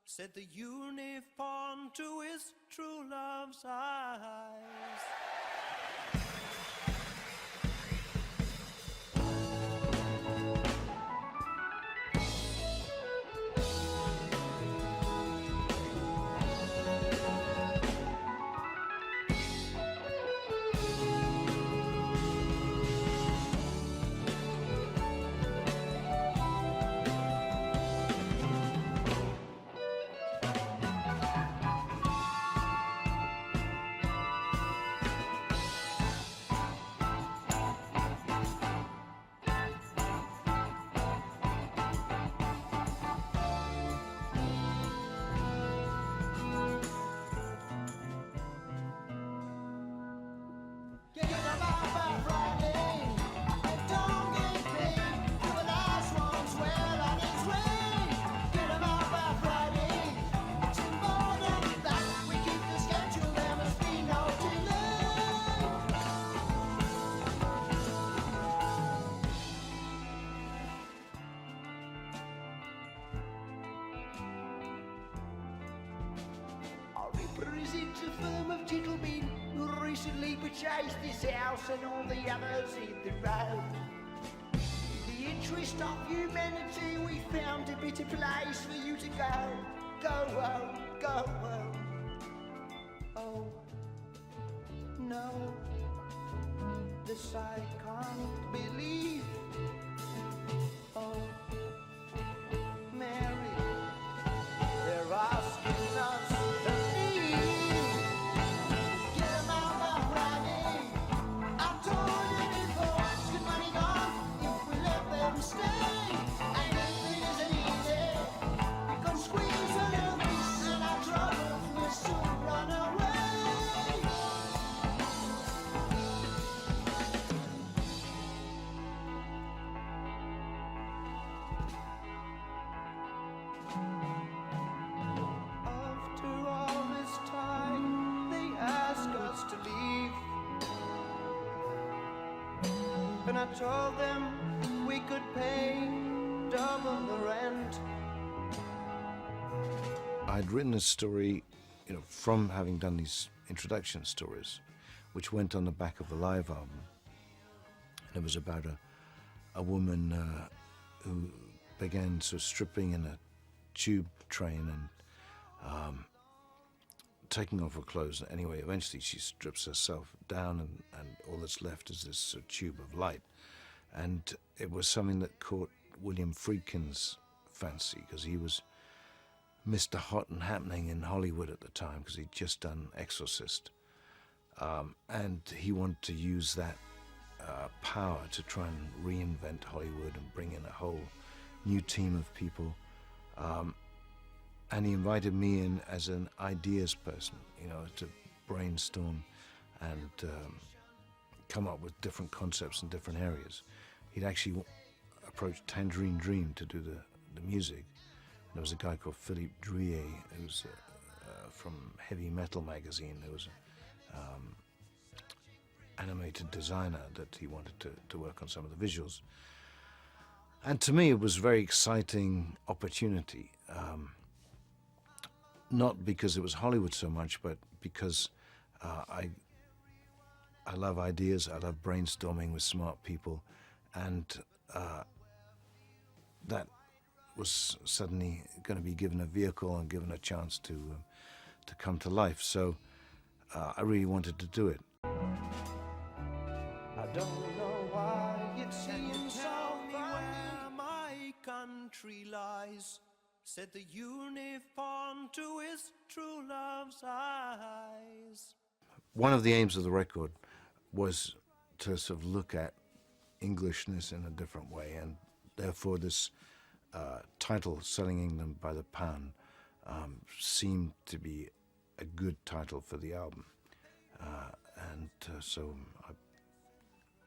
Said the unicorn to his true love's eyes. Recently purchased this house and all the others hit the road. In the interest of humanity, we found a better place for you to go. Go home, go home. Oh, no, this I can't believe. Oh, Mary, they're asking us to leave. And I told them we could pay double the rent. I'd written a story, from having done these introduction stories, which went on the back of the live album. And it was about a woman who began sort of stripping in a tube train and taking off her clothes. Anyway, eventually she strips herself down and all that's left is this sort of tube of light. And it was something that caught William Friedkin's fancy, because he was Mr. Hot and Happening in Hollywood at the time, because he'd just done Exorcist. And he wanted to use that power to try and reinvent Hollywood and bring in a whole new team of people. And he invited me in as an ideas person, to brainstorm and come up with different concepts in different areas. He'd actually approached Tangerine Dream to do the music. And there was a guy called Philippe Drouillet, who's from Heavy Metal magazine, who was an animated designer that he wanted to work on some of the visuals. And to me, it was a very exciting opportunity. Not because it was Hollywood so much, but because I love ideas, I love brainstorming with smart people, and that was suddenly going to be given a vehicle and given a chance to come to life. So I really wanted to do it. I don't know why it seems so where my country lies. Said the unicorn to his true love's eyes. One of the aims of the record was to sort of look at Englishness in a different way, and therefore this title, Selling England by the Pound, seemed to be a good title for the album. So I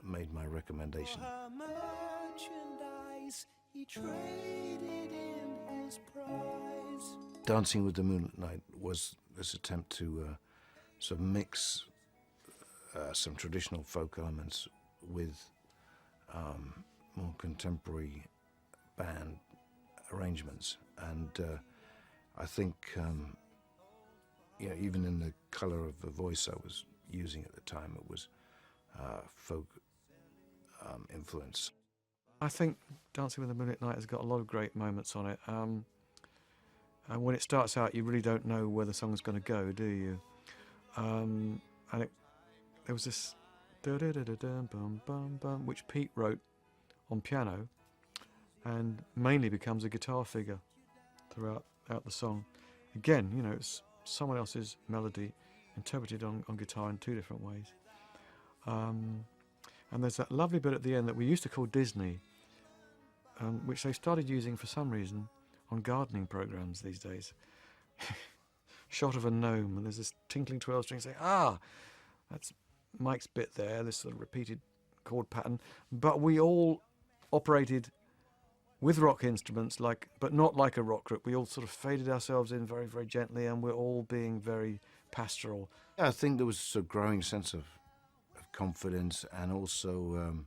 made my recommendation. Her merchandise, he traded in his prize. Dancing with the Moon at Night was this attempt to sort of mix some traditional folk elements with more contemporary band arrangements, and I think even in the color of the voice I was using at the time, it was folk influence. I think Dancing with the Moon at Night has got a lot of great moments on it. And when it starts out, you really don't know where the song's going to go, do you? And there was this da-da-da-da-dum-bum-bum-bum, which Pete wrote on piano and mainly becomes a guitar figure throughout the song. Again, it's someone else's melody interpreted on guitar in two different ways. And there's that lovely bit at the end that we used to call Disney, which they started using for some reason on gardening programs these days. Shot of a gnome, and there's this tinkling 12 string saying, that's Mike's bit there, this sort of repeated chord pattern. But we all operated with rock instruments, but not like a rock group. We all sort of faded ourselves in very, very gently, and we're all being very pastoral. Yeah, I think there was a growing sense of confidence, and also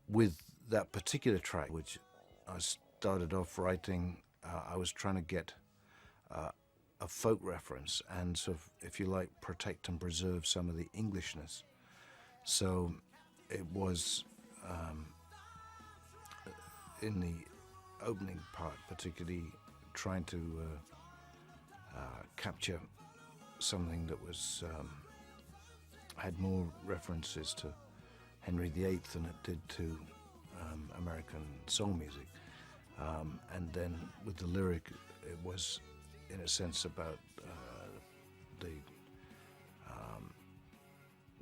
with that particular track, which I started off writing, I was trying to get a folk reference and sort of, if you like, protect and preserve some of the Englishness. So it was in the opening part particularly trying to capture something that was had more references to Henry VIII than it did to American soul music. And then with the lyric, it was in a sense about the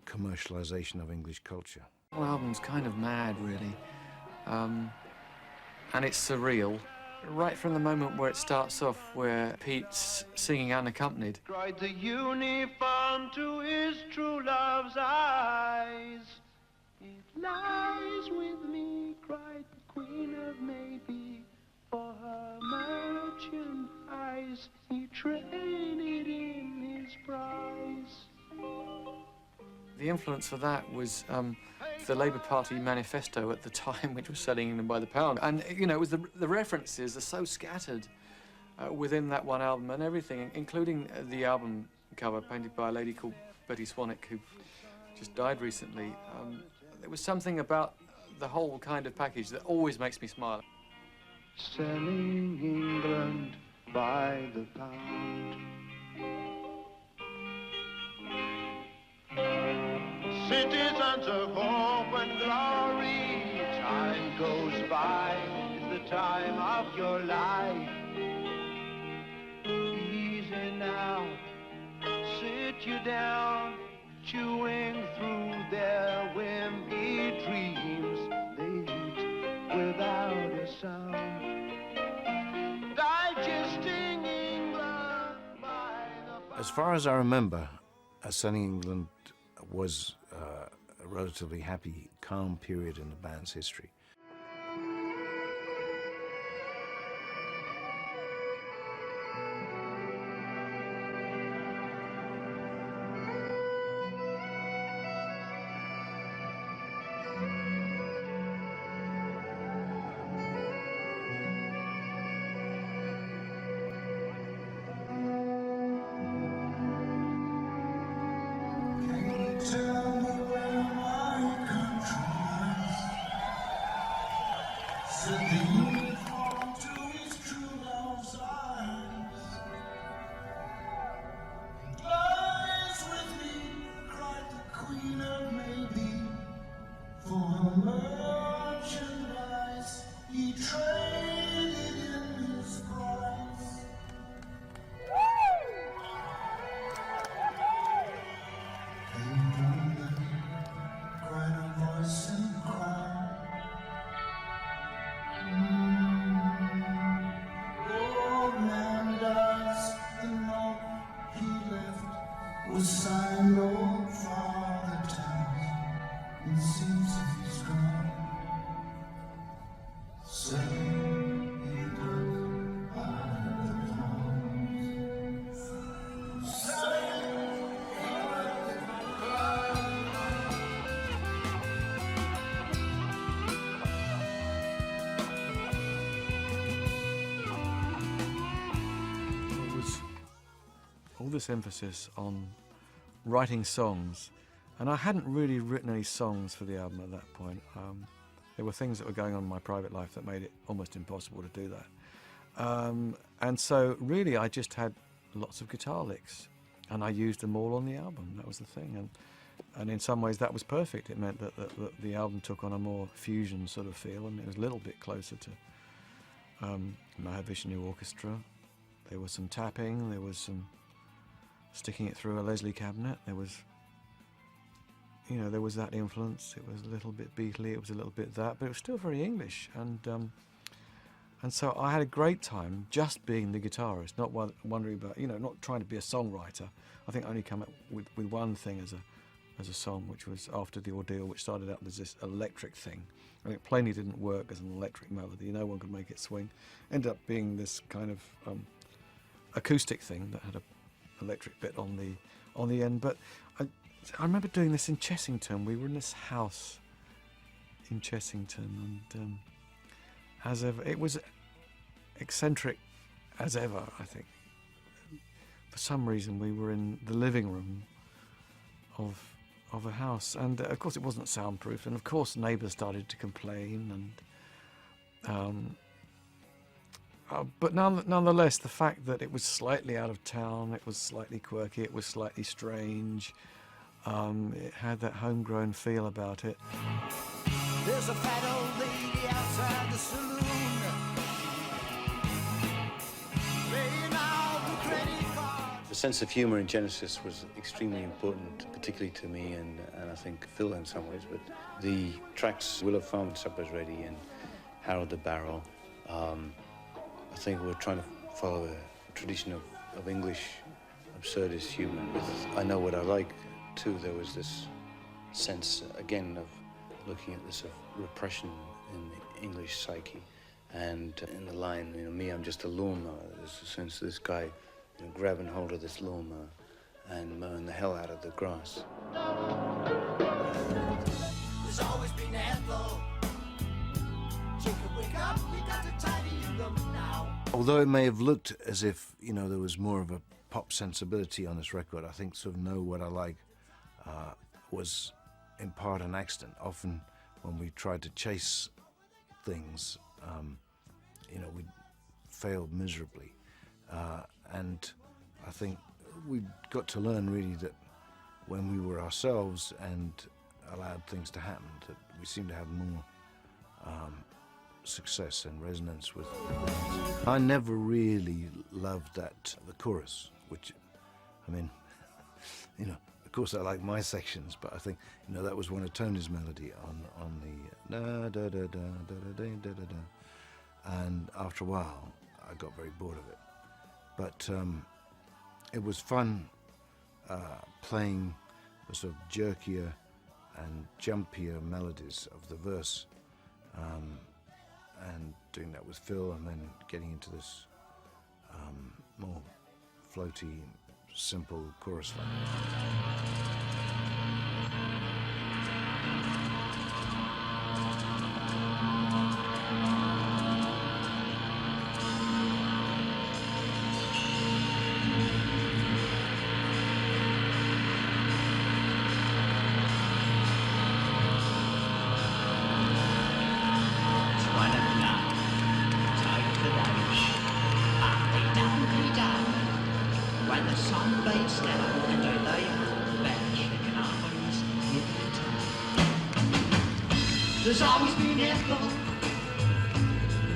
commercialization of English culture. The whole album's kind of mad, really. And it's surreal. Right from the moment where it starts off, where Pete's singing unaccompanied. Cried the uniform to his true love's eyes. It lies with me, cried the Queen of Maybe. For her merchandise, he traded in his prize. The influence for that was the Labour Party manifesto at the time, which was selling England by the pound. And, it was the references are so scattered within that one album and everything, including the album cover painted by a lady called Betty Swanwick, who just died recently. There was something about the whole kind of package that always makes me smile. Selling England by the pound. Citizens of hope and glory, time goes by, it's the time of your life. Easy now, sit you down, chewing through their wimpy dreams. They eat without a sound, digesting England by the... As far as I remember, Selling England was a relatively happy, calm period in the band's history. this emphasis on writing songs, and I hadn't really written any songs for the album at that point. There were things that were going on in my private life that made it almost impossible to do that. And so really I just had lots of guitar licks, and I used them all on the album. That was the thing. And in some ways that was perfect. It meant that the album took on a more fusion sort of feel, and it was a little bit closer to Mahavishnu Orchestra. There was some tapping, there was some sticking it through a Leslie cabinet, there was that influence. It was a little bit Beatley, it was a little bit that, but it was still very English. And so I had a great time just being the guitarist, not wondering about, not trying to be a songwriter. I think I only come up with one thing as a song, which was After the Ordeal, which started out as this electric thing. I think it plainly didn't work as an electric melody. No one could make it swing. Ended up being this kind of acoustic thing that had an electric bit on the end. But I remember doing this in Chessington. We were in this house in Chessington, and as ever, it was eccentric as ever, I think. For some reason, we were in the living room of a house, and of course it wasn't soundproof, and of course neighbours started to complain, and but nonetheless, the fact that it was slightly out of town, it was slightly quirky, it was slightly strange, it had that homegrown feel about it. There's a fat old lady outside the saloon, paying out the credit card. The sense of humour in Genesis was extremely important, particularly to me, and I think Phil in some ways, but the tracks Willow Farm and Supper's Ready and Harold the Barrel, I think we're trying to follow a tradition of English absurdist humour. With I Know What I Like, too, there was this sense, again, of looking at this sort of repression in the English psyche. And in the line, me, I'm just a lawnmower, there's a sense of this guy grabbing hold of this lawnmower and mowing the hell out of the grass. There's always been Ethel. Chicken, wake up, we got to tidy your room now. Although it may have looked as if, there was more of a pop sensibility on this record, I think sort of Know What I Like was in part an accident. Often when we tried to chase things, we failed miserably. And I think we got to learn really that when we were ourselves and allowed things to happen, that we seemed to have more success and resonance with things. I never really loved the chorus, which, of course I like my sections, but I think, that was one of Tony's melody on the da da da da da da da da da. And after a while, I got very bored of it. But it was fun playing the sort of jerkier and jumpier melodies of the verse, and doing that with Phil, and then getting into this more floaty, simple chorus line. When the sun beats down and I lay on the bench, thinking harmonies in the time. There's always been Ethel.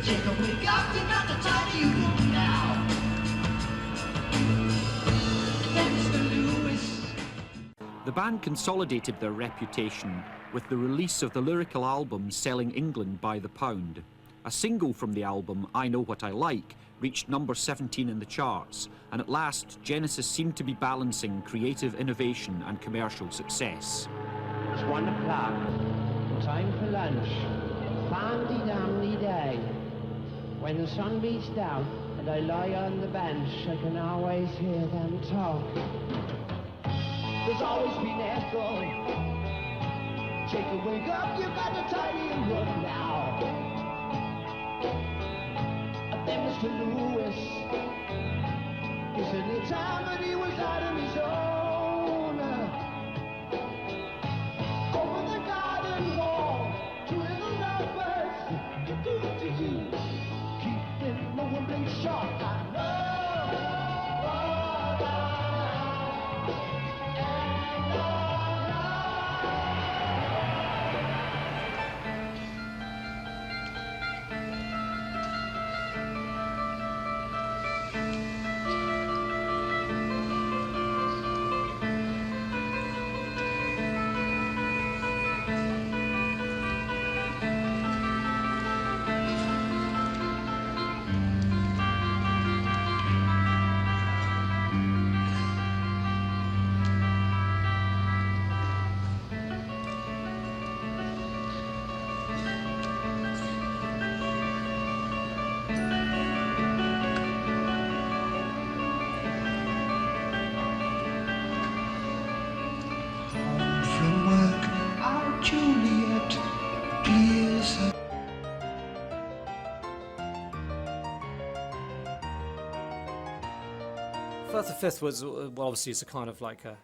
Take a wake up, you got to tidy your room now. Then Mr. Lewis. The band consolidated their reputation with the release of the lyrical album Selling England by the Pound. A single from the album, I Know What I Like, reached number 17 in the charts, and at last Genesis seemed to be balancing creative innovation and commercial success. It's 1 o'clock, time for lunch. Fandy-damny day. When the sun beats down and I lie on the bench, I can always hear them talk. There's always been Ethel. Take a wake up, you got to tidy your room now. Then Mr. Lewis, It's any time that he was out on his own. Over the garden wall, two little lovebirds, keeping no one blink sharp. I know. From work, our Juliet clears her. First the Fifth was, well, obviously it's a kind of like a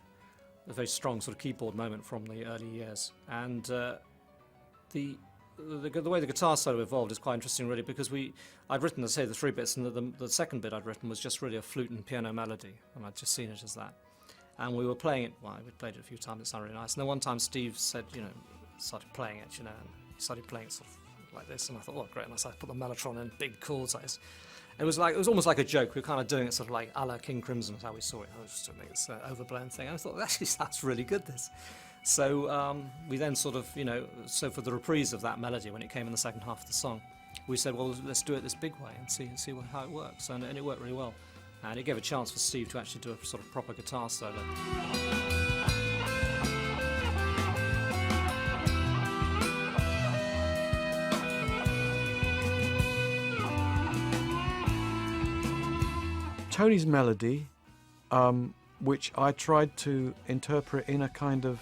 very strong sort of keyboard moment from the early years, and the way the guitar solo evolved is quite interesting, really, because I'd written, say, the three bits, and the second bit I'd written was just really a flute and piano melody, and I'd just seen it as that. And we were playing it, well, we played it a few times, it sounded really nice. And then one time Steve said, started playing it, and he started playing it sort of like this, and I thought, oh, great, and I started to put the mellotron in, big chords like this. It was almost like a joke. We were kind of doing it sort of like a la King Crimson, is how we saw it, just to make this overblown thing. And I thought, actually, that's really good, this. So we then sort of, so for the reprise of that melody, when it came in the second half of the song, we said, well, let's do it this big way and see how it works. And it worked really well. And it gave a chance for Steve to actually do a sort of proper guitar solo. Tony's melody, which I tried to interpret in a kind of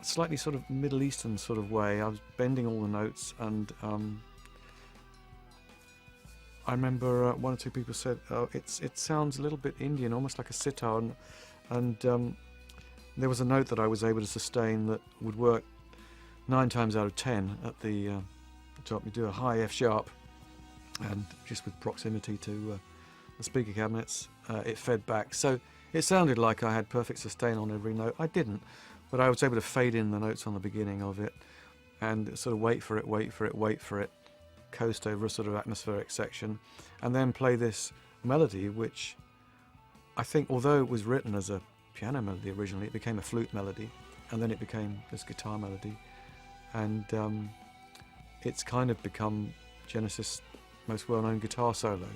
slightly sort of Middle Eastern sort of way. I was bending all the notes, and I remember one or two people said, "Oh, it sounds a little bit Indian, almost like a sitar," and there was a note that I was able to sustain that would work 9 times out of 10 at the top. You do a high F sharp, and just with proximity to the speaker cabinets, it fed back. So it sounded like I had perfect sustain on every note. I didn't, but I was able to fade in the notes on the beginning of it and sort of wait for it, coast over a sort of atmospheric section, and then play this melody, which I think, although it was written as a piano melody originally, it became a flute melody, and then it became this guitar melody, and it's kind of become Genesis' most well-known guitar solo.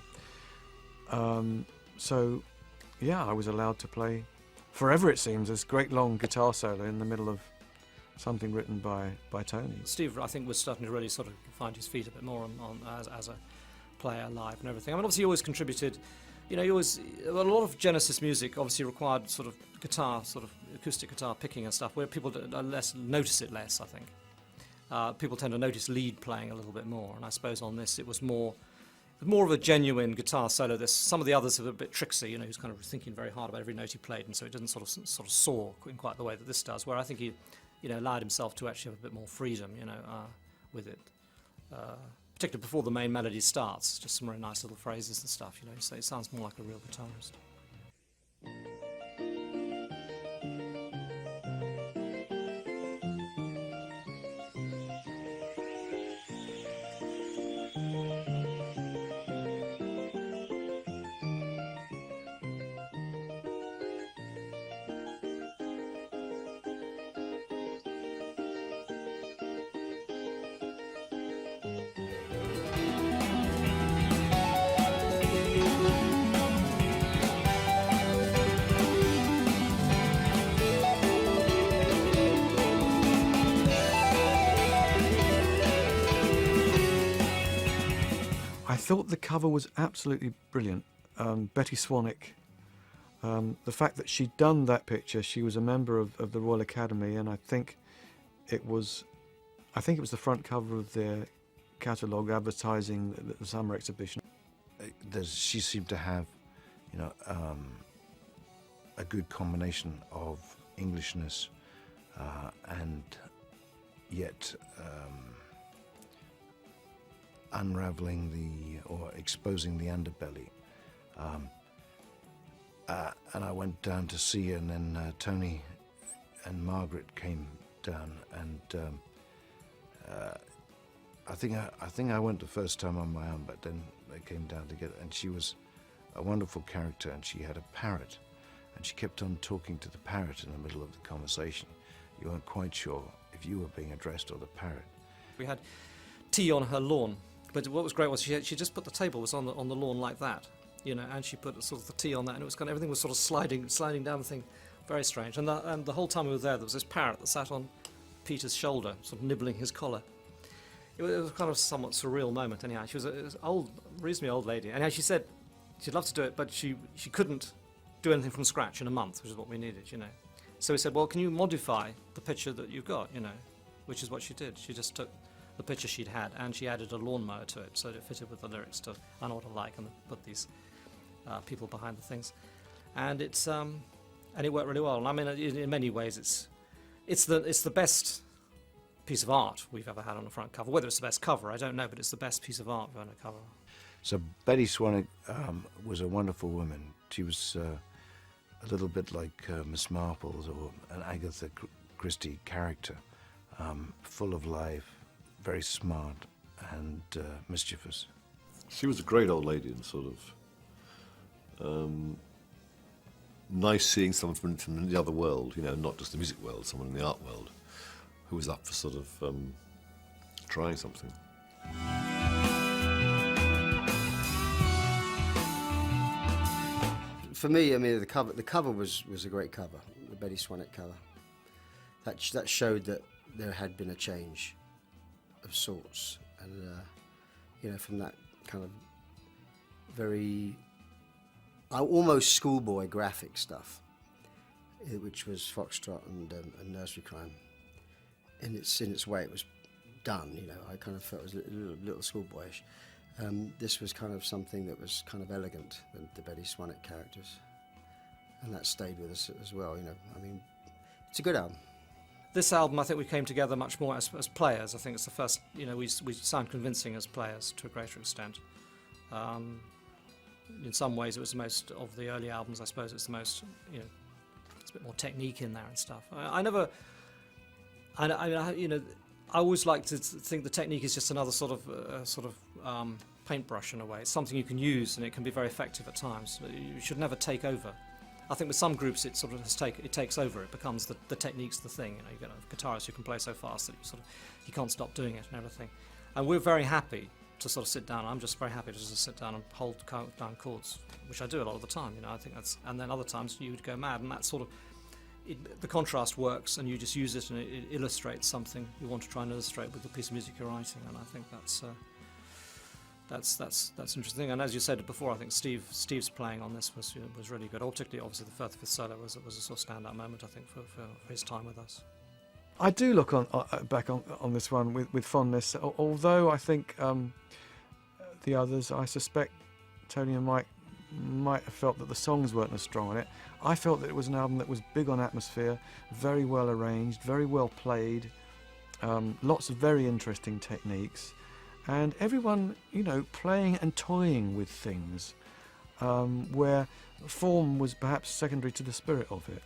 So yeah, I was allowed to play forever, it seems, this great long guitar solo in the middle of something written by Tony. Steve, I think, was starting to really sort of find his feet a bit more as a player live and everything. I mean, obviously he always contributed, a lot of Genesis music obviously required sort of guitar, sort of acoustic guitar picking and stuff, where people notice it less, I think. People tend to notice lead playing a little bit more, and I suppose on this it was more of a genuine guitar solo. Some of the others are a bit tricksy, he was kind of thinking very hard about every note he played, and so it doesn't sort of soar in quite the way that this does, where I think he allowed himself to actually have a bit more freedom, with it. Particularly before the main melody starts, just some really nice little phrases and stuff, so it sounds more like a real guitarist. I thought the cover was absolutely brilliant. Betty Swanwick, the fact that she'd done that picture, she was a member of the Royal Academy, and I think it was the front cover of their catalogue advertising the summer exhibition. She seemed to have a good combination of Englishness and yet unraveling or exposing the underbelly. And I went down to see her, and then Tony and Margaret came down, and I think I went the first time on my own, but then they came down together, and she was a wonderful character, and she had a parrot, and she kept on talking to the parrot in the middle of the conversation. You weren't quite sure if you were being addressed or the parrot. We had tea on her lawn, but what was great was she just put the table was on the lawn like that, and she put sort of the tea on that, and it was everything was sort of sliding down the thing, very strange. And the whole time we were there was this parrot that sat on Peter's shoulder, sort of nibbling his collar. It was kind of a somewhat surreal moment. Anyhow, she was an old, reasonably old lady. Anyhow, she said she'd love to do it, but she couldn't do anything from scratch in a month, which is what we needed, So we said, well, can you modify the picture that you've got, which is what she did. She just took the picture she'd had and she added a lawnmower to it so that it fitted with the lyrics to I Know What I Like, and put these people behind the things. And it worked really well. And I mean, in many ways, it's the best piece of art we've ever had on the front cover. Whether it's the best cover, I don't know, but it's the best piece of art we've ever cover. So Betty Swanwick was a wonderful woman. She was a little bit like Miss Marple or an Agatha Christie character, full of life, very smart and mischievous. She was a great old lady, and sort of nice seeing someone from the other world, not just the music world, someone in the art world who was up for sort of trying something. For me, I mean, the cover was a great cover, the Betty Swanwick cover. That showed that there had been a change of sorts, and from that kind of very almost schoolboy graphic stuff, which was Foxtrot and Nursery Crime. In its way, it was done. I kind of felt it was a little schoolboyish. This was kind of something that was kind of elegant, the Betty Swanwick characters, and that stayed with us as well. I mean, it's a good album. This album, I think we came together much more as players. I think it's the first, we sound convincing as players to a greater extent. In some ways, it was the most of the early albums. I suppose it's the most, it's a bit more technique in there and stuff. I always like to think the technique is just another sort of paintbrush in a way. It's something you can use, and it can be very effective at times. You should never take over. I think with some groups it sort of it takes over. It becomes the technique's the thing. You've got a guitarist who can play so fast that you can't stop doing it and everything. And we're very happy to sort of sit down. I'm just very happy to just sit down and hold down chords, which I do a lot of the time. I think that's, and then other times you would go mad, and that sort of. The contrast works, and you just use it, and it illustrates something you want to try and illustrate with the piece of music you're writing. And I think that's interesting. And as you said before, I think Steve's playing on this was really good. Particularly, obviously, the fifth solo was a sort of standout moment, I think, for his time with us. I do look back on this one with fondness, although I think the others, I suspect Tony and Mike might have felt that the songs weren't as strong on it. I felt that it was an album that was big on atmosphere, very well arranged, very well played, lots of very interesting techniques, and everyone, playing and toying with things, where form was perhaps secondary to the spirit of it.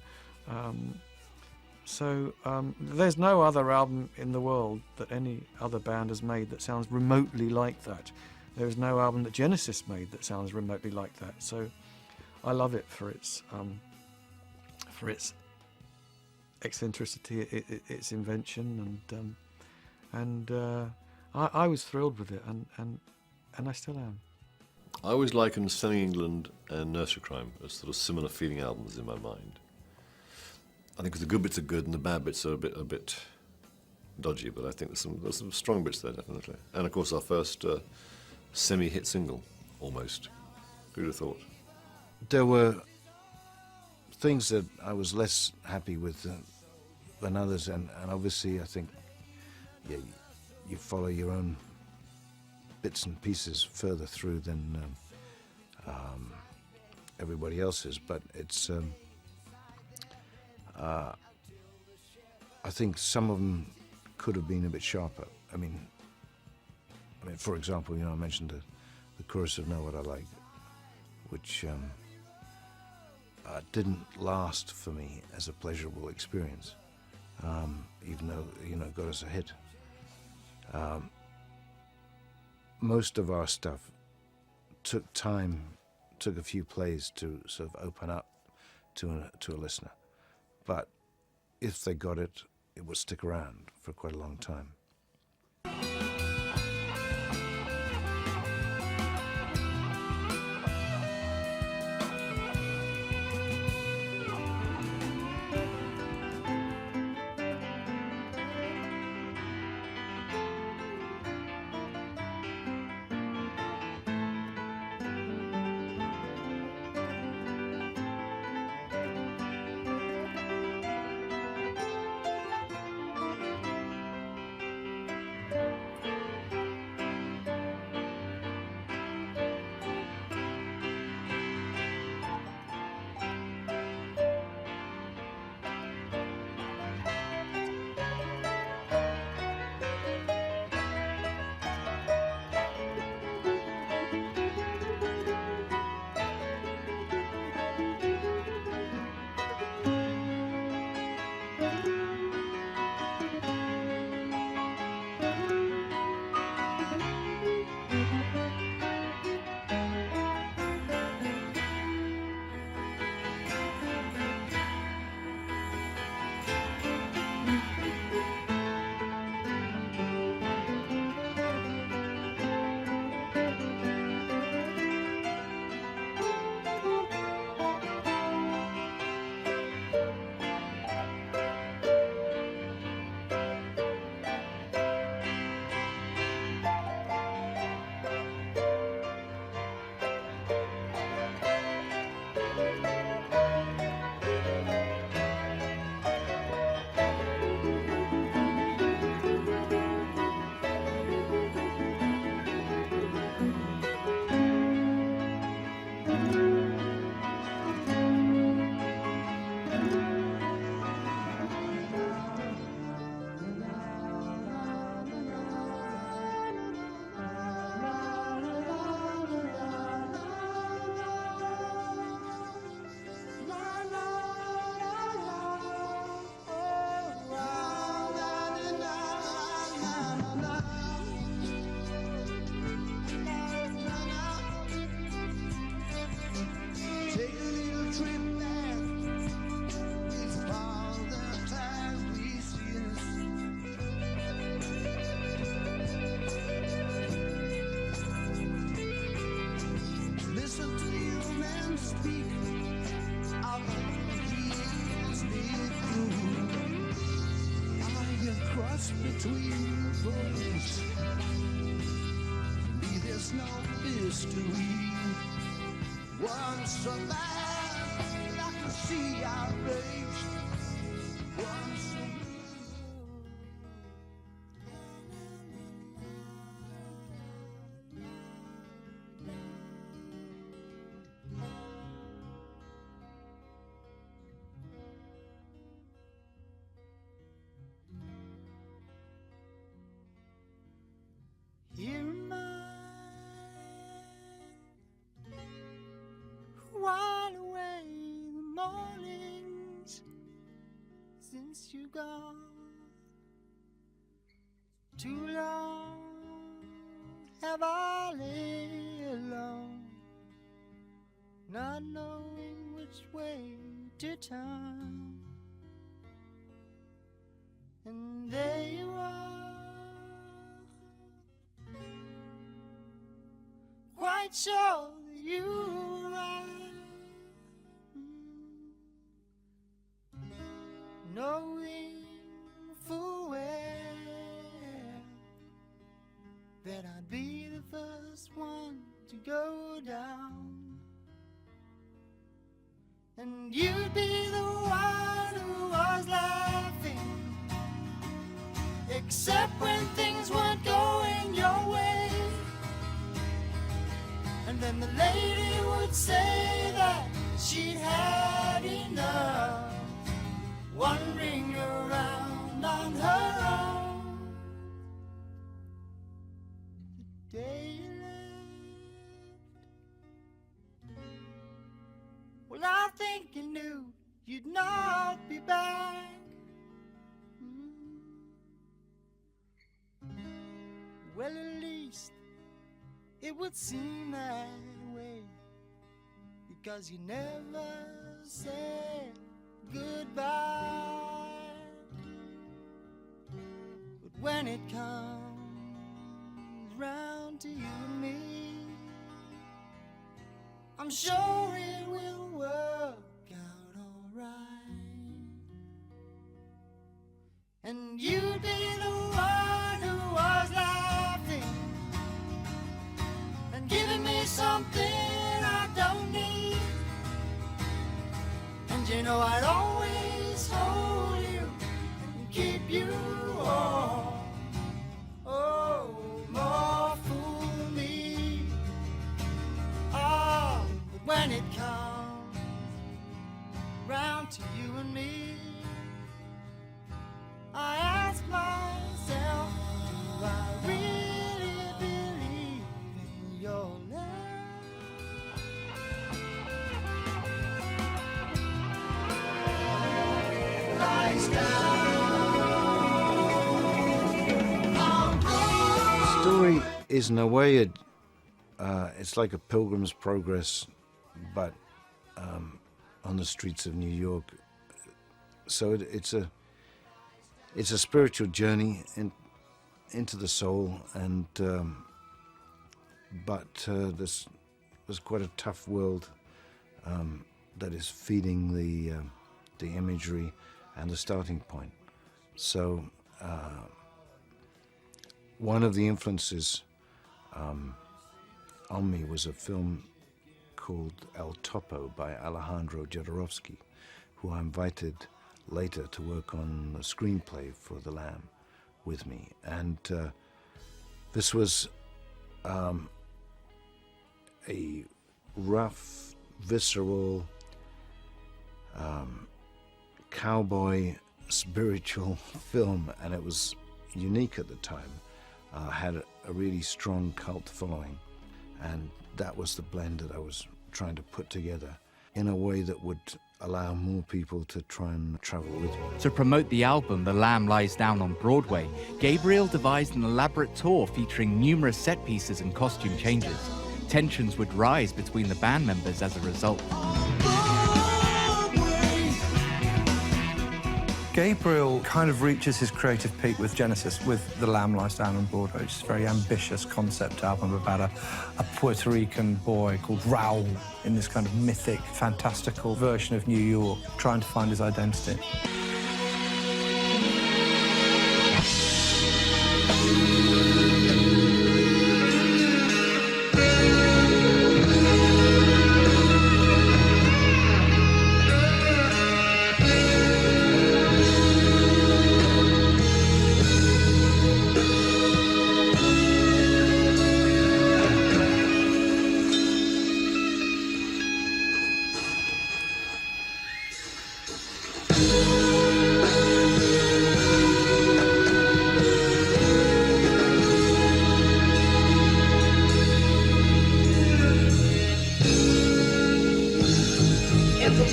So there's no other album in the world that any other band has made that sounds remotely like that. There is no album that Genesis made that sounds remotely like that. So I love it for its eccentricity, its invention, and I was thrilled with it, and I still am. I always likened Selling England and Nursery Crime as sort of similar feeling albums in my mind. I think the good bits are good and the bad bits are a bit dodgy, but I think there's some strong bits there, definitely. And of course our first semi-hit single, almost. Who'd have thought? There were things that I was less happy with than others, and obviously I think you follow your own bits and pieces further through than everybody else's, but it's. I think some of them could have been a bit sharper. I mean, for example, I mentioned the chorus of "Know What I Like," which didn't last for me as a pleasurable experience, even though it got us a hit. Most of our stuff took a few plays to sort of open up to a listener, but if they got it, it would stick around for quite a long time. Between boys, there's no mystery. Once a man, I can see outrage. Once a Hear mine while away the mornings since you gone. Too long have I lay alone, not knowing which way to turn. And there you are, quite sure that you were right, knowing full well that I'd be the first one to go down, and you'd be the one who was laughing, except when things weren't going your way. And then the lady would say that she'd had enough, wandering around on her own. The day you left, well, I think you knew you'd not be back. Well, at least it would seem that way, because you never said goodbye. But when it comes round to you and me, I'm sure it will work out alright. And you'd be the one who was laughing and giving me something I don't need. And you know I'd always hold you and keep you warm. Oh, more fool me. Oh, but when it comes round to you and me, I ask myself, do I really believe in your love? Lies The story is in a way it's like a Pilgrim's Progress, but on the streets of New York. So it's a spiritual journey into the soul, and but this was quite a tough world that is feeding the imagery and the starting point. So one of the influences on me was a film called El Topo by Alejandro Jodorowsky, who I invited later to work on the screenplay for The Lamb with me. And this was a rough, visceral, cowboy, spiritual film, and it was unique at the time. Had a really strong cult following, and that was the blend that I was trying to put together in a way that would allow more people to try and travel with me. To promote the album The Lamb Lies Down on Broadway, Gabriel devised an elaborate tour featuring numerous set pieces and costume changes. Tensions would rise between the band members as a result. Gabriel kind of reaches his creative peak with Genesis, with The Lamb Lies Down on Broadway, which is a very ambitious concept album about a Puerto Rican boy called Raul in this kind of mythic, fantastical version of New York, trying to find his identity.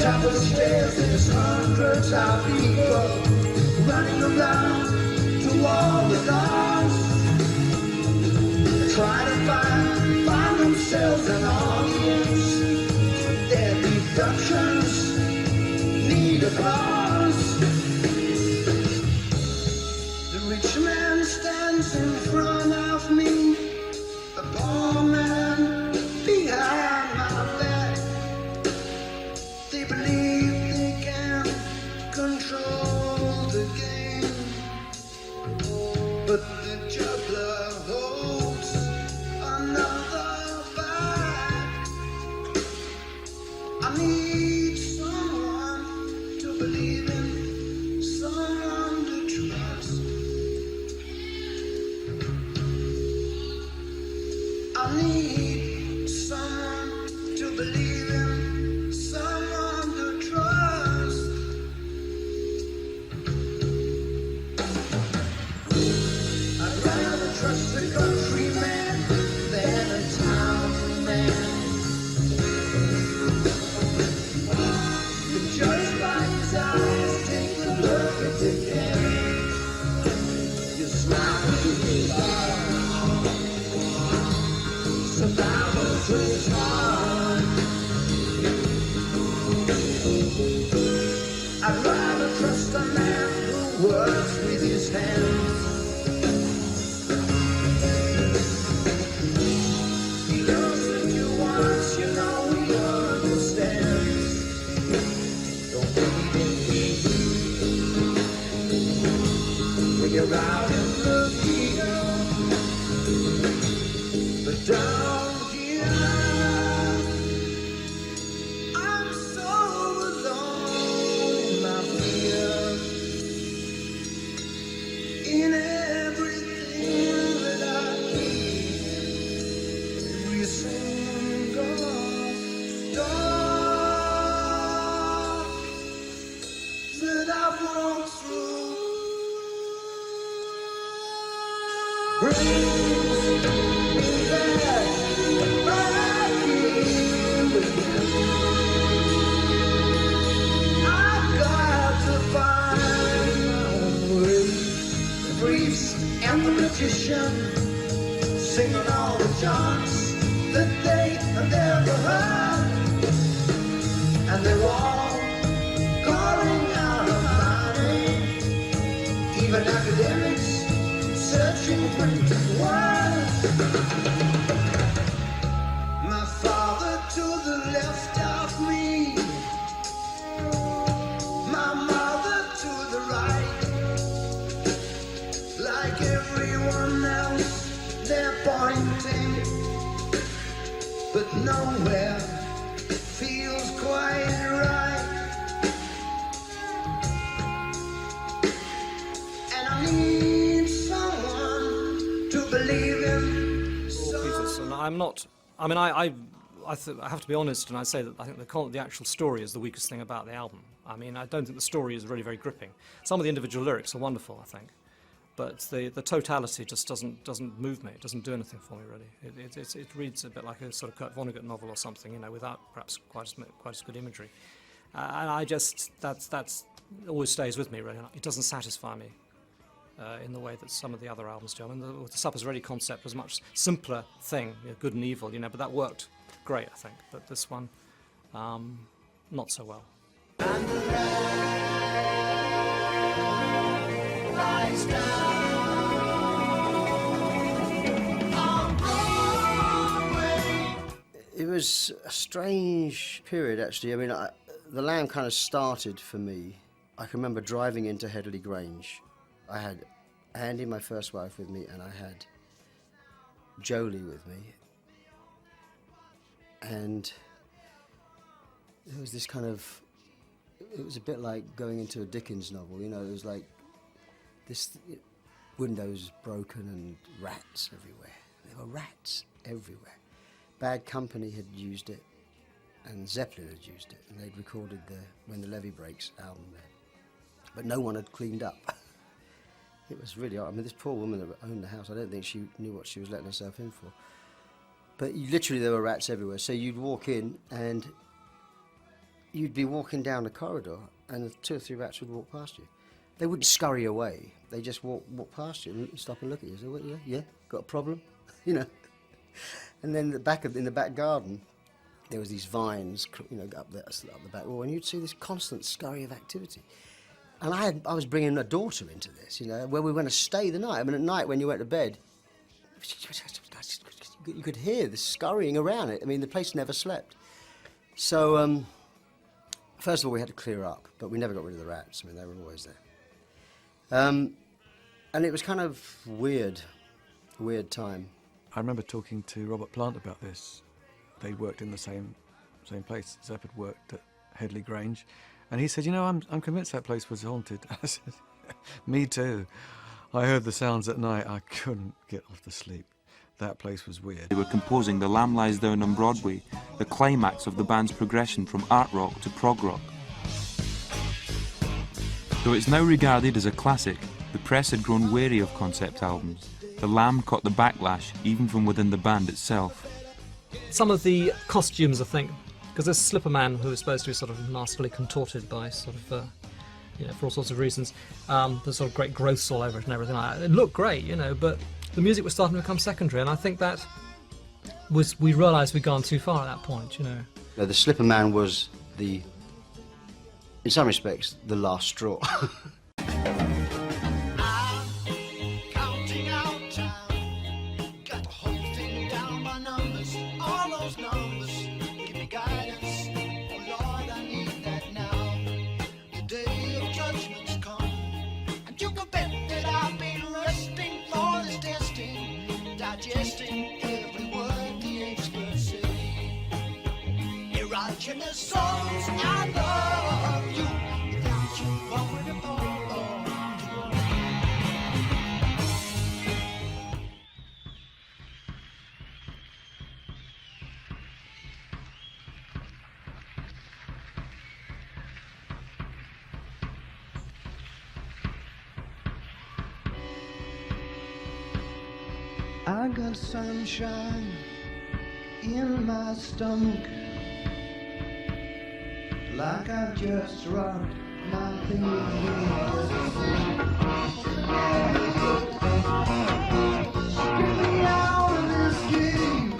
top of the stairs, there's hundreds of people running around to all the doors. They try to find themselves an audience. Their productions need applause. The rich man stands in front of me, the poor man behind my back. They believe they can control the game, but the juggler holds another fight. I need someone to believe in, someone to trust. works with his hands. He loves the new ones, you know he understands. Don't believe in me when you're out in the field, but down here I'm so alone in my fear, in everything that I keep, every single dark that I've walked through brings me back here again. I've got to find my own way. The priest and the magician singing all the chants that they have ever heard, and they're all calling out my name. Even academics searching for words. My father to the left of me, my mother to the right. Like everyone else, they're pointing, but nowhere feels quite right. And I need someone to believe in. Peters, and I'm not. I mean, I have to be honest, and I say that I think the actual story is the weakest thing about the album. I mean, I don't think the story is really very gripping. Some of the individual lyrics are wonderful, I think, but the totality just doesn't move me. It doesn't do anything for me really. It reads a bit like a sort of Kurt Vonnegut novel or something, you know, without perhaps quite as good imagery. And I just that's always stays with me really. It doesn't satisfy me in the way that some of the other albums do. I mean, the Supper's Ready concept was a much simpler thing, you know, good and evil, you know, but that worked great, I think. But this one, not so well. Lies down on Broadway. It was a strange period, actually. I mean, the Lamb kind of started for me. I can remember driving into Headley Grange. I had Andy, my first wife, with me, and I had Jolie with me. And there was this kind of, it was a bit like going into a Dickens novel, you know, it was like this, windows broken and rats everywhere. There were rats everywhere. Bad Company had used it, and Zeppelin had used it, and they'd recorded the When the Levee Breaks album there. But no one had cleaned up. It was really odd. I mean, this poor woman that owned the house, I don't think she knew what she was letting herself in for. But literally there were rats everywhere. So you'd walk in and you'd be walking down the corridor and 2 or 3 rats would walk past you. They wouldn't scurry away. They just walk past you and stop and look at you. So, yeah, got a problem? You know. And then in the back garden, there was these vines, you know, up the back wall, and you'd see this constant scurry of activity. And I was bringing a daughter into this, you know, where we were going to stay the night. I mean, at night when you went to bed, you could hear the scurrying around it. I mean, the place never slept. So, first of all, we had to clear up, but we never got rid of the rats. I mean, they were always there. And it was kind of weird time. I remember talking to Robert Plant about this. They worked in the same place. Zepp had worked at Headley Grange. And he said, you know, I'm convinced that place was haunted. I said, me too. I heard the sounds at night. I couldn't get off to sleep. That place was weird. They were composing The Lamb Lies Down on Broadway, the climax of the band's progression from art rock to prog rock. Though it's now regarded as a classic, the press had grown wary of concept albums. The Lamb caught the backlash even from within the band itself. Some of the costumes, I think, because there's Slipper Man, who is supposed to be sort of nastily contorted by sort of, you know, for all sorts of reasons. There's sort of great growths all over it and everything like that. It looked great, you know, but the music was starting to become secondary, and I think that we realised we'd gone too far at that point, you know. No, the Slipper Man was in some respects, the last straw. watching the songs I love you. Don't you walk with a ball. I got sunshine in my stomach, like I've just rocked my Get me out of this game.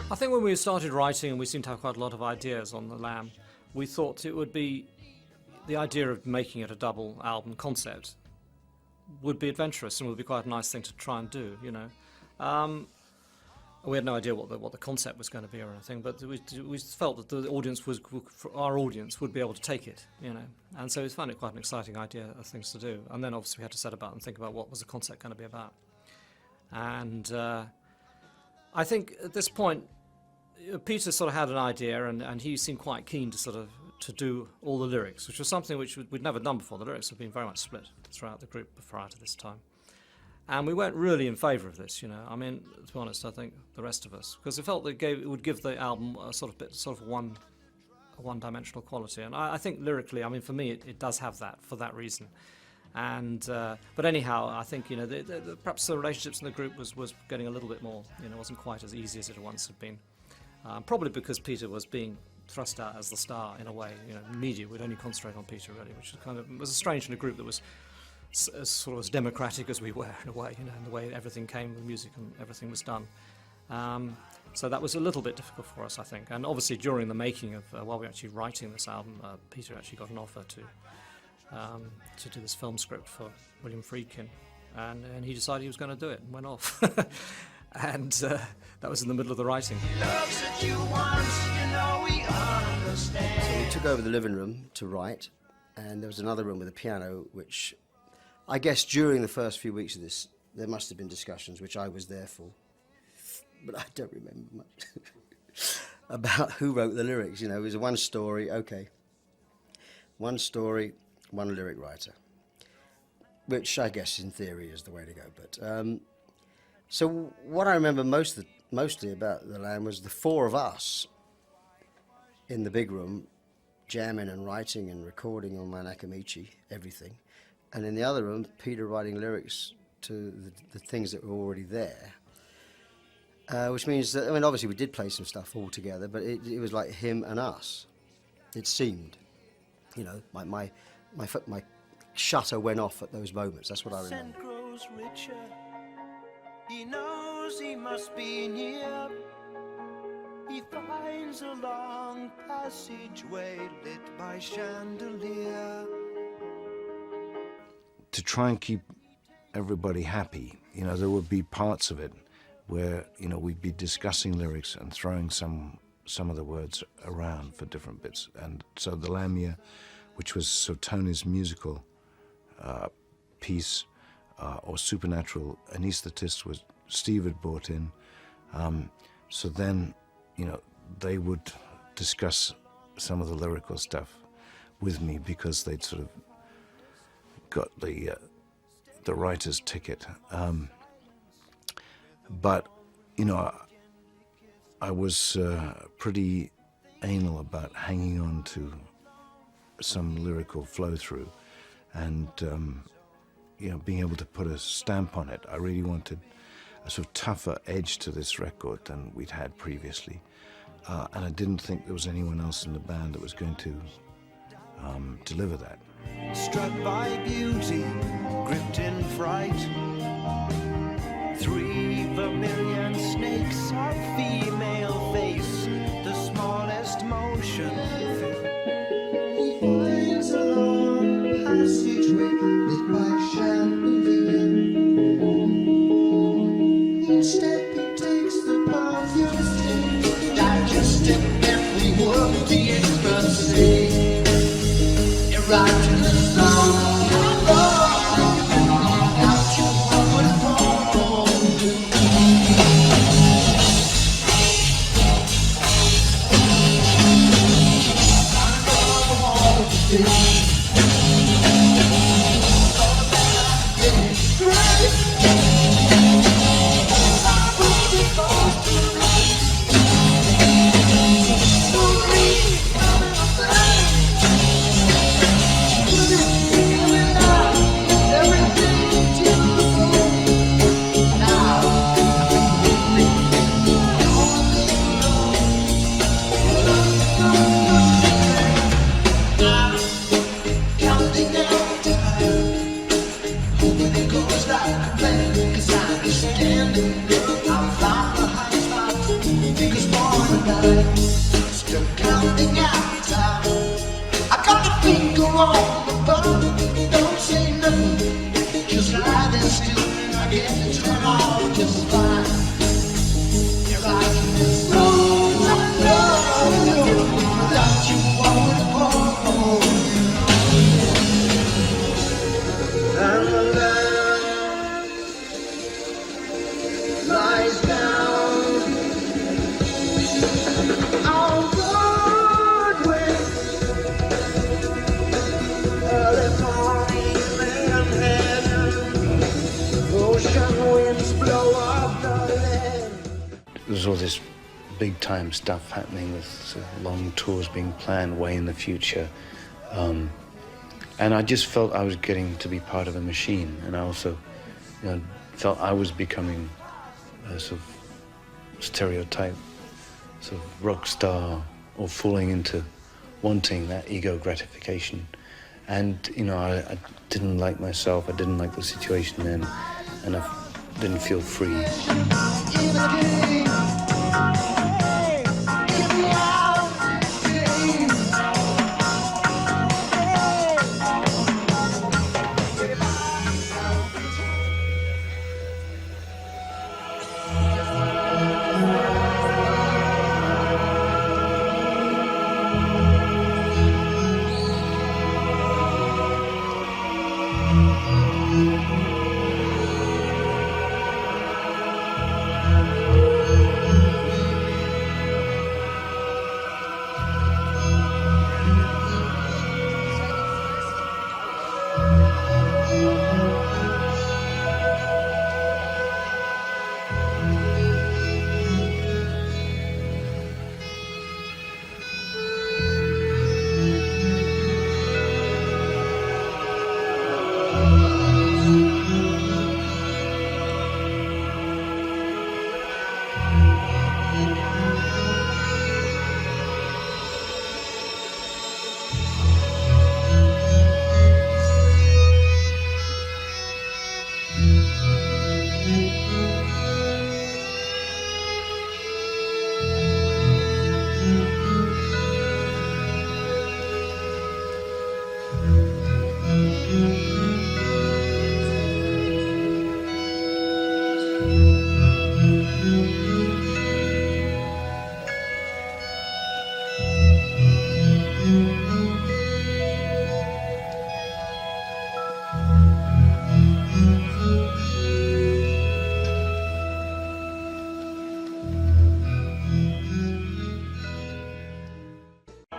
I think when we started writing, and we seemed to have quite a lot of ideas on the Lamb, we thought it would be the idea of making it a double album concept would be adventurous and would be quite a nice thing to try and do, you know. We had no idea what the concept was going to be or anything, but we felt that the audience our audience would be able to take it, you know. And so we found it quite an exciting idea of things to do. And then obviously we had to set about and think about what was the concept going to be about. And I think at this point, Peter sort of had an idea, and he seemed quite keen to do all the lyrics, which was something which we'd never done before. The lyrics have been very much split throughout the group prior to this time. And we weren't really in favour of this, you know. I mean, to be honest, I think the rest of us, because it felt that it would give the album a one-dimensional quality. And I think lyrically, I mean, for me, it does have that for that reason. And but anyhow, I think, you know, perhaps the relationships in the group was getting a little bit more, you know, wasn't quite as easy as it once had been. Probably because Peter was being thrust out as the star in a way, you know, media would only concentrate on Peter really, which was strange in a group that was sort of as democratic as we were in a way, you know, in the way everything came with music and everything was done. So that was a little bit difficult for us, I think. And obviously during the making of, while we were actually writing this album, Peter actually got an offer to do this film script for William Friedkin, and he decided he was going to do it and went off. And that was in the middle of the writing. So we took over the living room to write, and there was another room with a piano, which I guess during the first few weeks of this, there must have been discussions, which I was there for, but I don't remember much, about who wrote the lyrics. You know, it was one story, okay. One story, one lyric writer, which I guess in theory is the way to go. But so what I remember mostly about the Lamb was the four of us in the big room, jamming and writing and recording on my Nakamichi, everything. And in the other room, Peter writing lyrics to the things that were already there. Which means that, I mean, obviously we did play some stuff all together, but it was like him and us, it seemed. You know, my shutter went off at those moments, that's what I remember. Grows richer. He knows he must be near. He finds a long passageway lit by chandelier. To try and keep everybody happy, you know, there would be parts of it where, you know, we'd be discussing lyrics and throwing some of the words around for different bits. And so the Lamia, which was so Tony's musical piece, or supernatural anaesthetist, was Steve had brought in. So then, you know, they would discuss some of the lyrical stuff with me because they'd sort of got the writer's ticket. But, you know, I was pretty anal about hanging on to some lyrical flow through and, you know, being able to put a stamp on it. I really wanted a sort of tougher edge to this record than we'd had previously. And I didn't think there was anyone else in the band that was going to deliver that. Struck by beauty, gripped in fright. 3 vermilion snakes of female face, the smallest motion. He finds a long passageway lit by chandelier. Each step he takes the path you're taking, digesting every word the experts say. You're right in the song. time, still counting out time. I got the finger on the button, don't say nothing, just lie there still and I get to turn on just fine. You're like this road, without you I would fall. And the land lies down on Broadway. Early morning Manhattan, ocean winds blow up the land. There's all this big time stuff happening with long tours being planned way in the future. And I just felt I was getting to be part of a machine, and I also felt I was becoming a sort of stereotype, sort of rock star, or falling into wanting that ego gratification. And I didn't like myself, I didn't like the situation then, and I didn't feel free.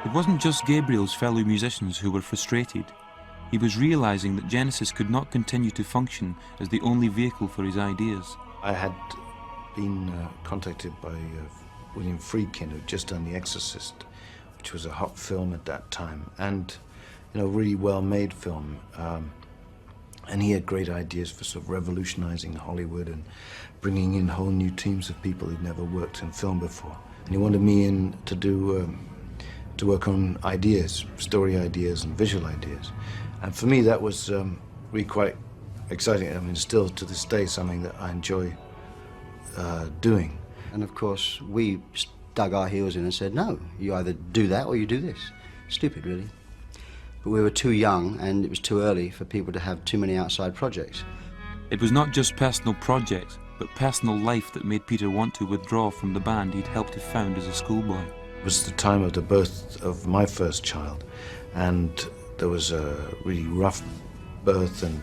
It wasn't just Gabriel's fellow musicians who were frustrated. He was realising that Genesis could not continue to function as the only vehicle for his ideas. I had been contacted by William Friedkin, who'd just done The Exorcist, which was a hot film at that time, and really well-made film. And he had great ideas for sort of revolutionising Hollywood and bringing in whole new teams of people who'd never worked in film before. And he wanted me in to do to work on ideas, story ideas and visual ideas. And for me, that was really quite exciting. I mean, still to this day, something that I enjoy doing. And of course, we dug our heels in and said, no, you either do that or you do this. Stupid, really. But we were too young and it was too early for people to have too many outside projects. It was not just personal projects, but personal life that made Peter want to withdraw from the band he'd helped to found as a schoolboy. It was the time of the birth of my first child, and there was a really rough birth, and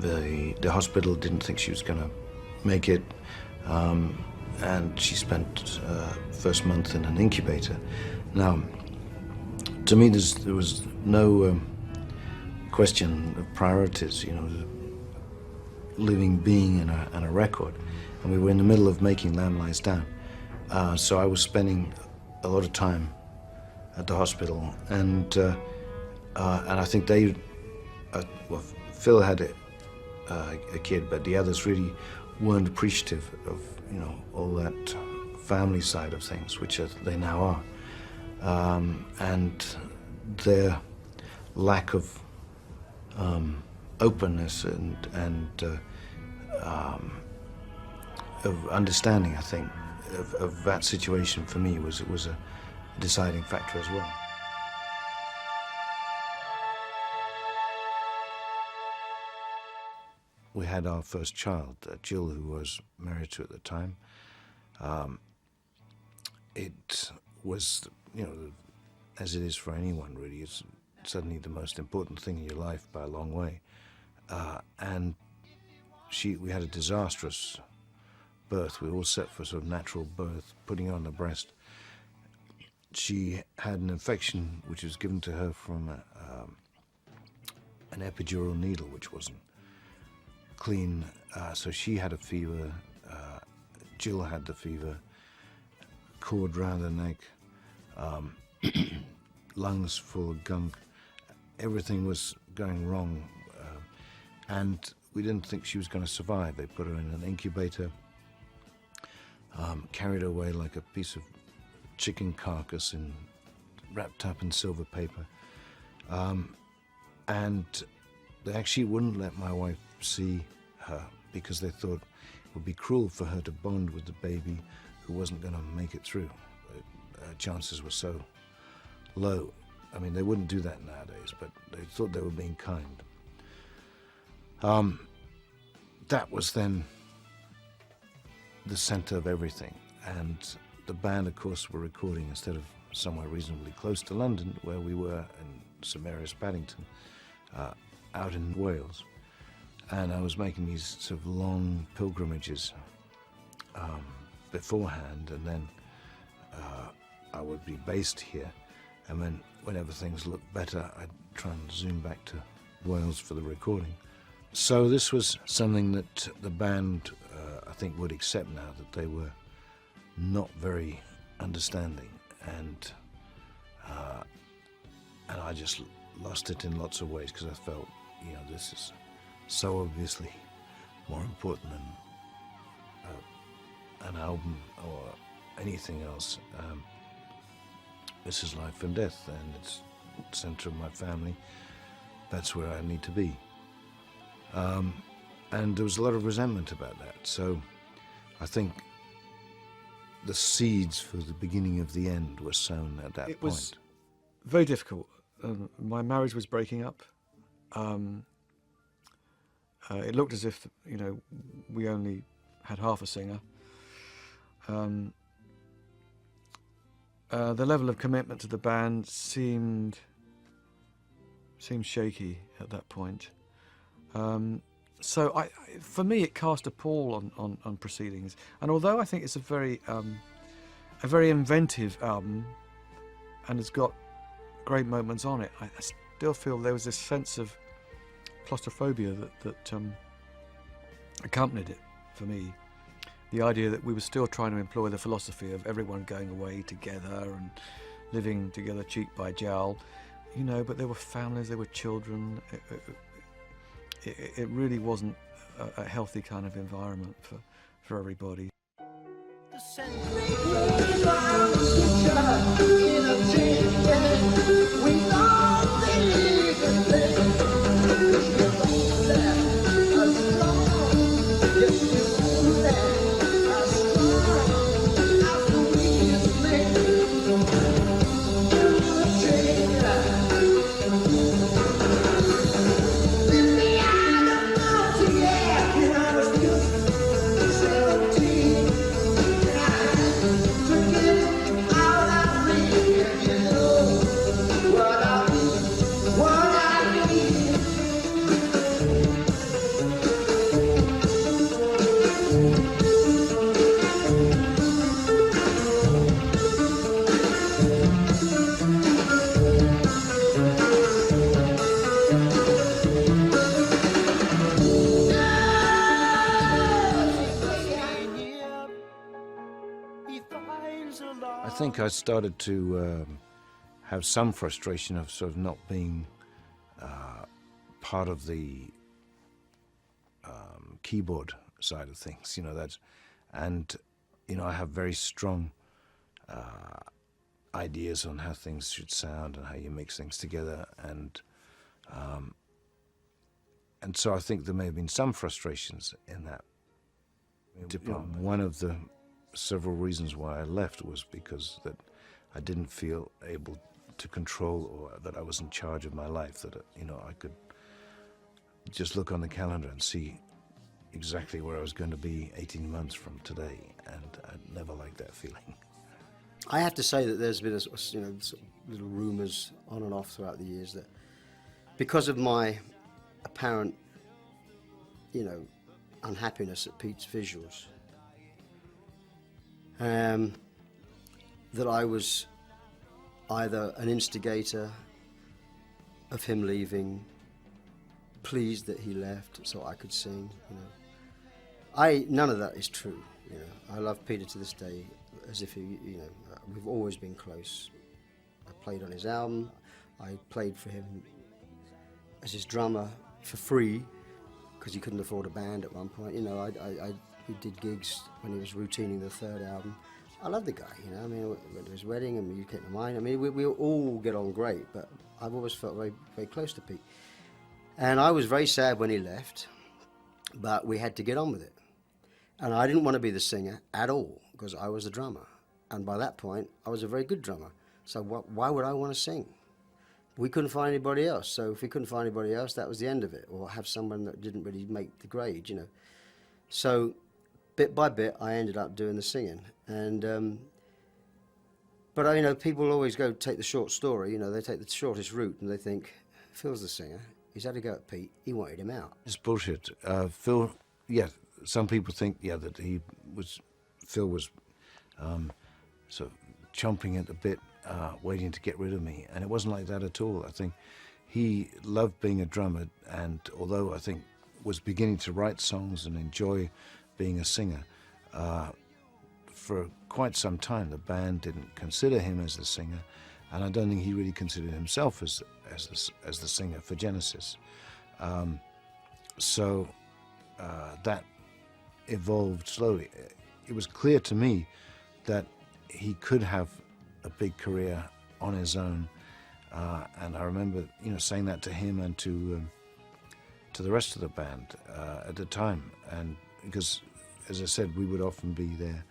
the hospital didn't think she was going to make it, and she spent first month in an incubator. Now, to me, there was no question of priorities, living being and a record, and we were in the middle of making Lamb Lies Down, so I was spending a lot of time at the hospital, and I think well, Phil had a kid, but the others really weren't appreciative of all that family side of things, which they now are, and their lack of openness and of understanding, I think, of that situation for me was a deciding factor as well. We had our first child, Jill, who I was married to at the time. It was, you know, as it is for anyone really, it's suddenly the most important thing in your life by a long way. And we had a disastrous birth. We were all set for sort of natural birth, putting her on the breast. She had an infection which was given to her from an epidural needle, which wasn't clean. So she had a fever. Jill had the fever. Cord round her neck. Lungs full of gunk. Everything was going wrong. And we didn't think she was going to survive. They put her in an incubator, carried her away like a piece of chicken carcass wrapped up in silver paper. And they actually wouldn't let my wife see her because they thought it would be cruel for her to bond with the baby who wasn't going to make it through. Chances were so low. I mean, they wouldn't do that nowadays, but they thought they were being kind. That was then the center of everything. And the band, of course, were recording instead of somewhere reasonably close to London, where we were in St Mary's, Paddington, out in Wales. And I was making these sort of long pilgrimages beforehand, and then I would be based here. And then whenever things looked better, I'd try and zoom back to Wales for the recording. So this was something that the band, I think, would accept now, that they were not very understanding, and I just lost it in lots of ways because I felt, you know, this is so obviously more important than an album or anything else. This is life and death, and it's the center of my family. That's where I need to be. And there was a lot of resentment about that. So I think the seeds for the beginning of the end were sown at that point. It was very difficult. My marriage was breaking up. It looked as if, you know, we only had half a singer. The level of commitment to the band seemed shaky at that point. So for me, it cast a pall on proceedings. And although I think it's a very inventive album, and it's got great moments on it, I still feel there was this sense of claustrophobia that accompanied it for me. The idea that we were still trying to employ the philosophy of everyone going away together and living together cheek by jowl, you know, but there were families, there were children. It really wasn't a healthy kind of environment for everybody. I think I started to have some frustration of sort of not being part of the keyboard side of things, you know, and you know, I have very strong ideas on how things should sound and how you mix things together, and so I think there may have been some frustrations in that department. One of the several reasons why I left was because that I didn't feel able to control, or that I was in charge of my life, that, you know, I could just look on the calendar and see exactly where I was going to be 18 months from today, and I never liked that feeling. I have to say that there's been sort of little rumours on and off throughout the years that because of my apparent, unhappiness at Pete's visuals, that I was either an instigator of him leaving, pleased that he left so I could sing. None of that is true. I love Peter to this day as if we've always been close. I played on his album. I played for him as his drummer for free because he couldn't afford a band at one point. We did gigs when he was routining the third album. I love the guy, I mean, went to his wedding and you came to mine. I mean, we all get on great, but I've always felt very, very close to Pete. And I was very sad when he left, but we had to get on with it. And I didn't want to be the singer at all because I was the drummer. And by that point, I was a very good drummer. So why would I want to sing? We couldn't find anybody else. So if we couldn't find anybody else, that was the end of it. Or have someone that didn't really make the grade, So bit by bit, I ended up doing the singing. And but people always take the short story. They take the shortest route, and they think Phil's the singer. He's had a go at Pete. He wanted him out. It's bullshit. Phil, yeah. Some people think, that Phil was sort of chomping at the bit, waiting to get rid of me, and it wasn't like that at all. I think he loved being a drummer, and although I think was beginning to write songs and enjoy being a singer, for quite some time the band didn't consider him as the singer, and I don't think he really considered himself as the singer for Genesis. So that evolved slowly. It was clear to me that he could have a big career on his own, and I remember saying that to him and to the rest of the band at the time, and because, as I said, we would often be there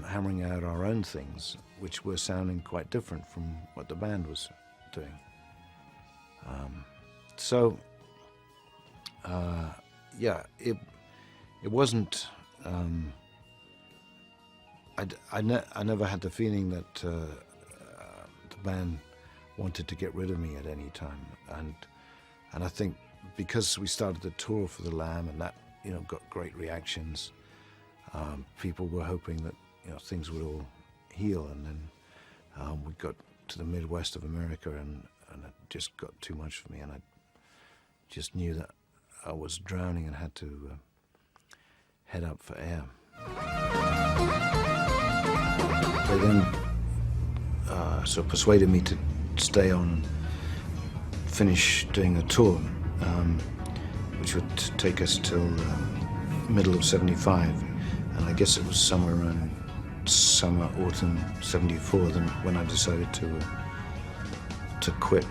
hammering out our own things, which were sounding quite different from what the band was doing. It wasn't. I never had the feeling that the band wanted to get rid of me at any time, and I think because we started the tour for the Lamb, and that got great reactions. People were hoping that things would all heal, and then we got to the Midwest of America, and it just got too much for me, and I just knew that I was drowning and had to head up for air. They then sort of persuaded me to stay on and finish doing a tour, which would take us till middle of 75, and I guess it was somewhere around summer, autumn 74 when I decided to quit,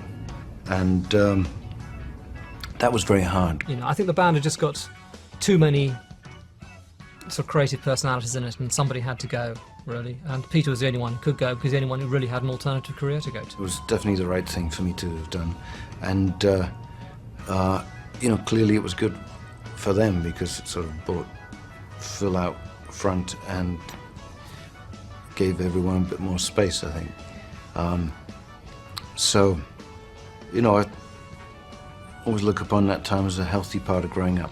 and that was very hard. I think the band had just got too many sort of creative personalities in it, and somebody had to go, really. And Peter was the only one who could go, because the only one who really had an alternative career to go to. It was definitely the right thing for me to have done, and clearly it was good for them because it sort of brought Phil out front and gave everyone a bit more space, I think. I always look upon that time as a healthy part of growing up.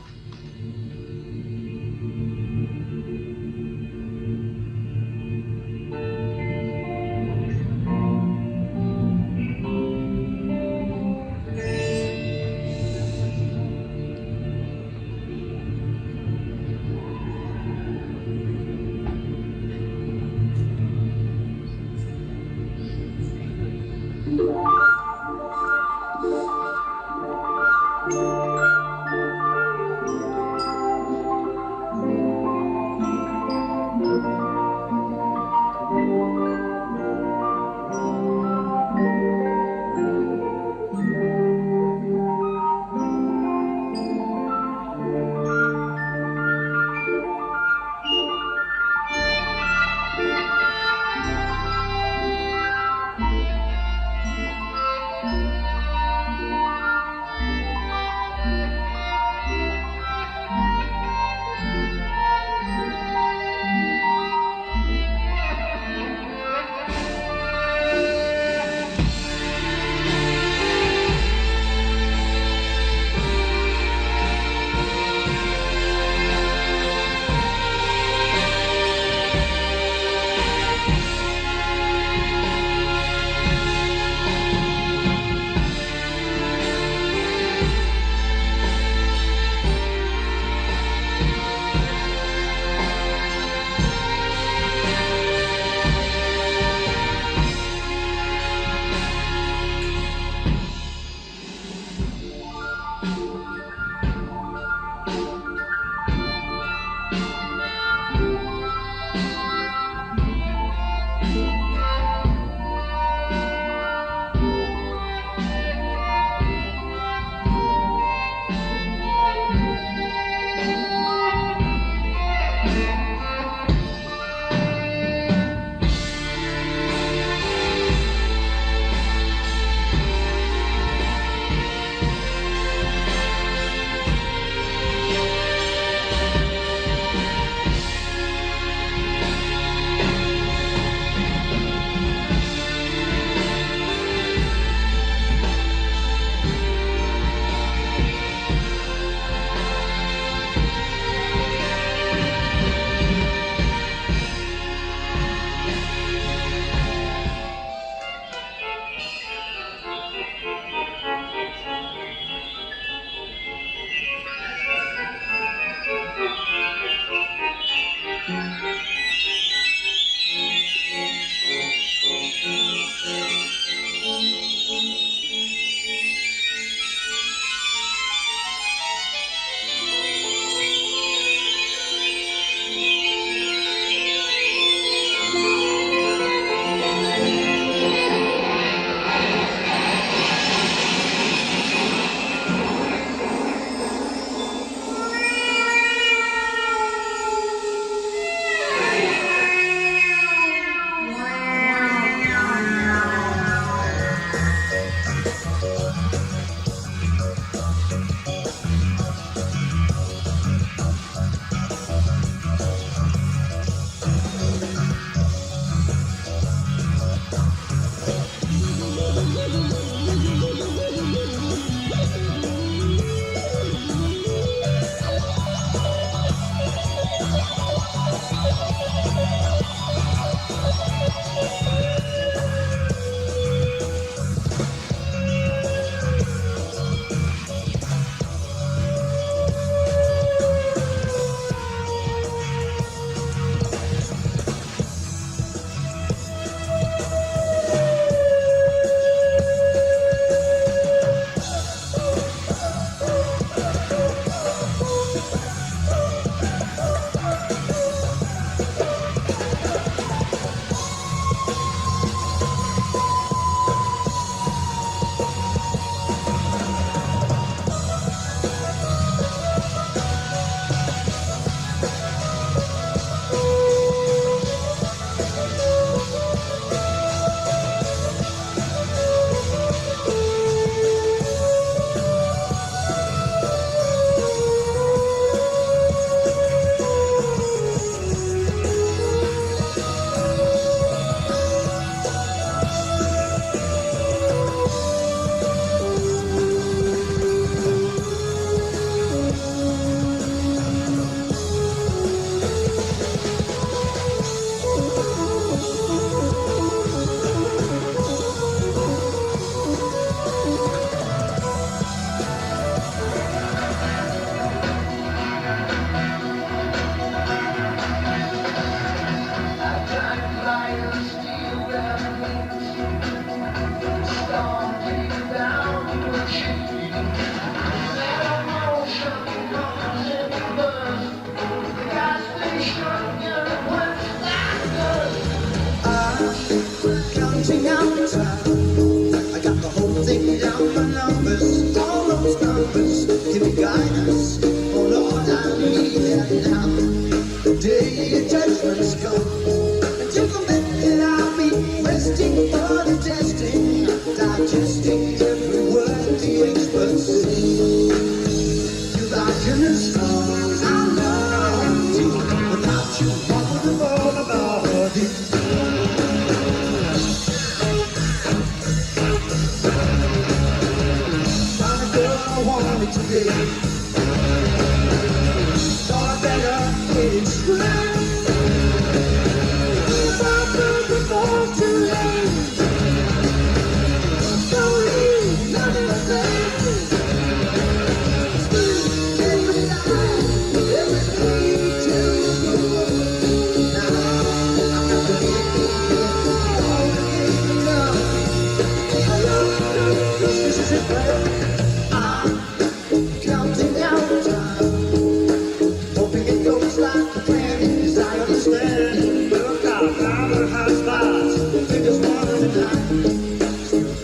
stars, the biggest one of the night.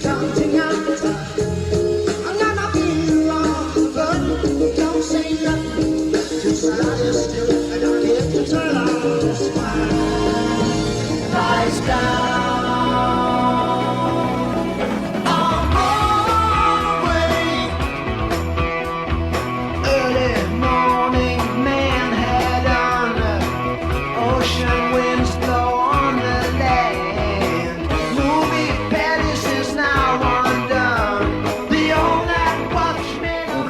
Counting out the time. I'm gonna be wrong, but don't say nothing. Just lie still and I'll get to turn on the smile. Lies down.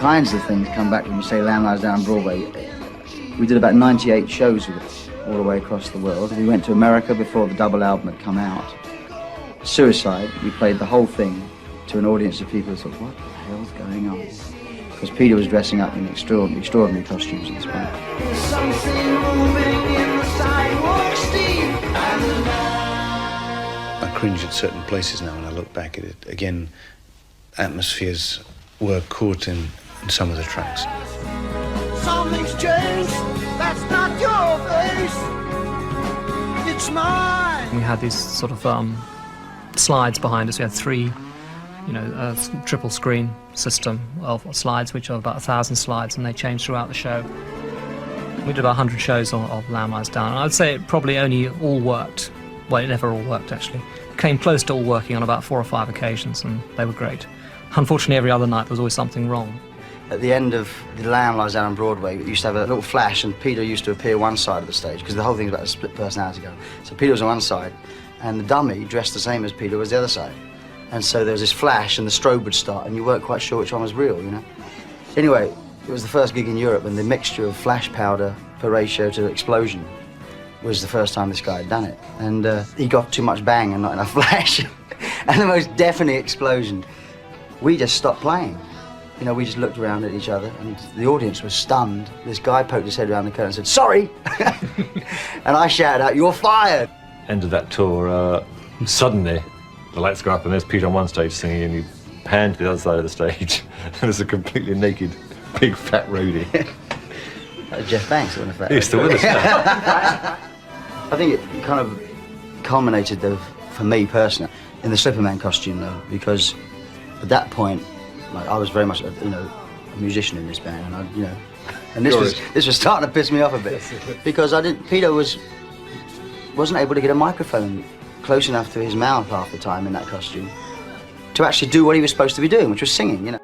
Kinds of things come back when you say Lamb Lies Down Broadway. We did about 98 shows with it all the way across the world. We went to America before the double album had come out. Suicide, we played the whole thing to an audience of people who thought, what the hell's going on? Because Peter was dressing up in extraordinary costumes at this point. I cringe at certain places now when I look back at it. Again, atmospheres were caught in some of the tracks. Something's changed, that's not your face, it's mine. We had these sort of slides behind us. We had three, a triple screen system of slides, which are about 1,000 slides, and they changed throughout the show. We did about 100 shows of Lamb Lies Down, and I'd say it probably only all worked. Well, it never all worked, actually. It came close to all working on about 4 or 5 occasions, and they were great. Unfortunately, every other night there was always something wrong. At the end of The Lamb Lies Down on Broadway, we used to have a little flash, and Peter used to appear one side of the stage, because the whole thing's about a split personality going. So Peter was on one side, and the dummy, dressed the same as Peter, was the other side. And so there was this flash, and the strobe would start, and you weren't quite sure which one was real, Anyway, it was the first gig in Europe, and the mixture of flash powder per ratio to explosion was the first time this guy had done it. And he got too much bang and not enough flash. And the most deafening explosion. We just stopped playing. We just looked around at each other, and the audience was stunned. This guy poked his head around the curtain and said, "Sorry!" And I shouted out, "You're fired!" End of that tour, suddenly the lights go up and there's Peter on one stage singing, and you pan to the other side of the stage and there's a completely naked, big fat roadie. Jeff Banks, wasn't it? He's still with us now. I think it kind of culminated, though, for me personally, in the Slipperman costume, though, because at that point, I was very much, a musician in this band, and and this was starting to piss me off a bit, because Peter wasn't able to get a microphone close enough to his mouth half the time in that costume to actually do what he was supposed to be doing, which was singing, It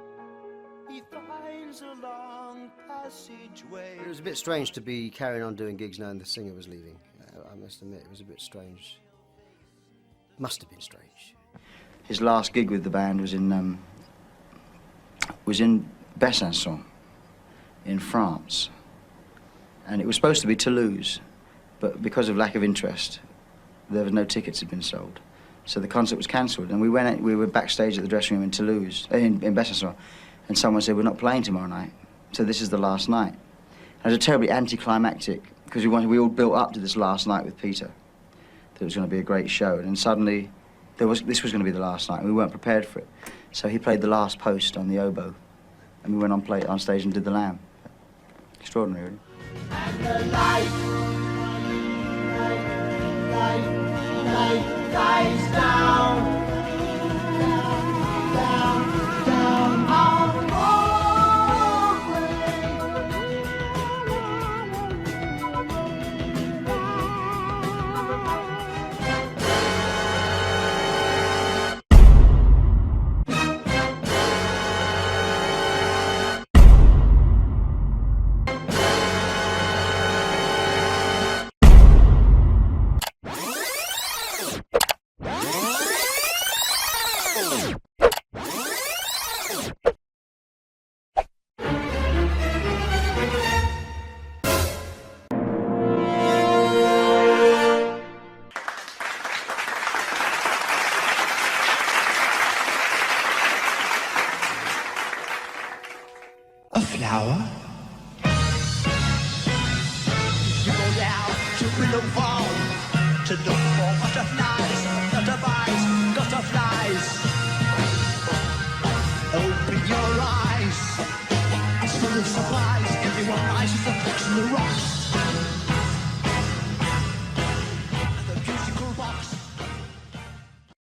was a bit strange to be carrying on doing gigs knowing the singer was leaving. I must admit, it was a bit strange. Must have been strange. His last gig with the band was in Besançon, in France. And it was supposed to be Toulouse, but because of lack of interest, there was no tickets had been sold. So the concert was cancelled, and we were backstage at the dressing room in Toulouse, in Besançon, and someone said, "We're not playing tomorrow night, so this is the last night." And it was terribly anticlimactic, because we all built up to this last night with Peter, that it was going to be a great show, and then suddenly this was going to be the last night, and we weren't prepared for it. So he played the last post on the oboe, and we went on stage and did the Lamb. Extraordinary, really. And the light dies down, down, down on A flower? You go down to Willow Farm to look for butterflies, butterflies, butterflies. Open your eyes, it's full of surprise. Everyone rises and looks in the rocks.